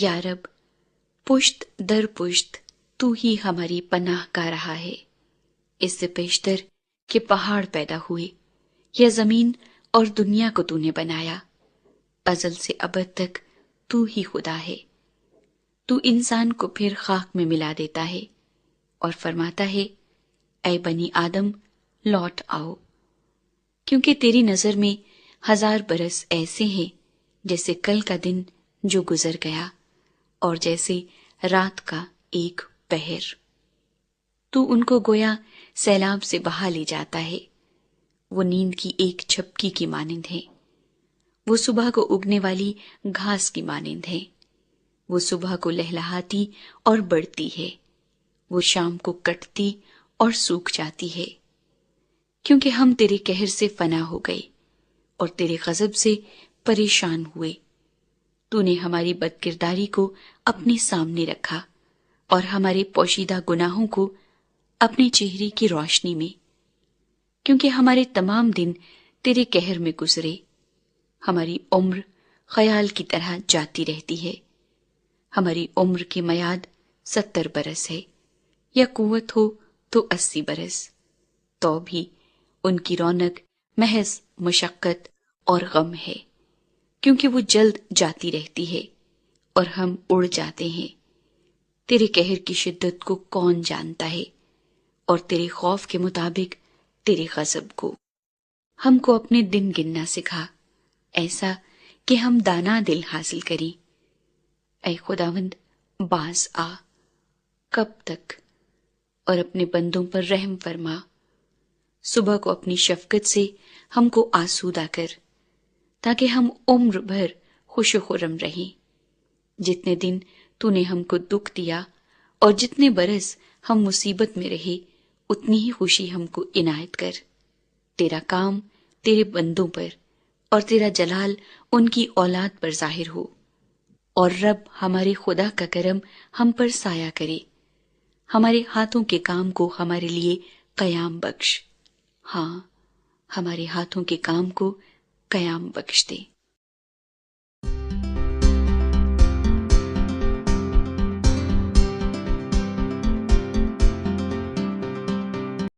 یا رب، پشت در پشت تو ہی ہماری پناہ گاہ رہا ہے، اس سے بیشتر کہ پہاڑ پیدا ہوئے یا زمین اور دنیا کو تو نے بنایا، ازل سے ابد تک تو ہی خدا ہے۔ تو انسان کو پھر خاک میں ملا دیتا ہے اور فرماتا ہے، اے بنی آدم لوٹ آؤ، کیونکہ تیری نظر میں 1000 برس ایسے ہیں جیسے کل کا دن جو گزر گیا اور جیسے رات کا ایک پہر۔ تو ان کو گویا سیلاب سے بہا لے جاتا ہے، وہ نیند کی ایک جھپکی کی مانند ہے، وہ صبح کو اگنے والی گھاس کی مانند ہے، وہ صبح کو لہلہاتی اور بڑھتی ہے، وہ شام کو کٹتی اور سوکھ جاتی ہے، کیونکہ ہم تیرے قہر سے فنا ہو گئے اور تیرے غضب سے پریشان ہوئے۔ تو نے ہماری بدکرداری کو اپنے سامنے رکھا اور ہمارے پوشیدہ گناہوں کو اپنے چہرے کی روشنی میں، کیونکہ ہمارے تمام دن تیرے قہر میں گزرے، ہماری عمر خیال کی طرح جاتی رہتی ہے، ہماری عمر کی میعاد 70 برس ہے، یا قوت ہو تو 80 برس، تو بھی ان کی رونق محض مشقت اور غم ہے، کیونکہ وہ جلد جاتی رہتی ہے اور ہم اڑ جاتے ہیں۔ تیرے قہر کی شدت کو کون جانتا ہے، اور تیرے خوف کے مطابق تیرے غضب کو۔ ہم کو اپنے دن گننا سکھا، ایسا کہ ہم دانا دل حاصل کریں۔ اے خداوند باز آ، کب تک؟ اور اپنے بندوں پر رحم فرما۔ صبح کو اپنی شفقت سے ہم کو آسودہ کر، تاکہ ہم عمر بھر خوش و خرم رہیں۔ جتنے دن تو نے ہم کو دکھ دیا اور جتنے برس ہم مصیبت میں رہے، اتنی ہی خوشی ہم کو عنایت کر۔ تیرا کام تیرے بندوں پر اور تیرا جلال ان کی اولاد پر ظاہر ہو، اور رب ہمارے خدا کا کرم ہم پر سایہ کرے، ہمارے ہاتھوں کے کام کو ہمارے لیے قیام بخش، ہاں ہمارے ہاتھوں کے کام کو قیام بخش دے۔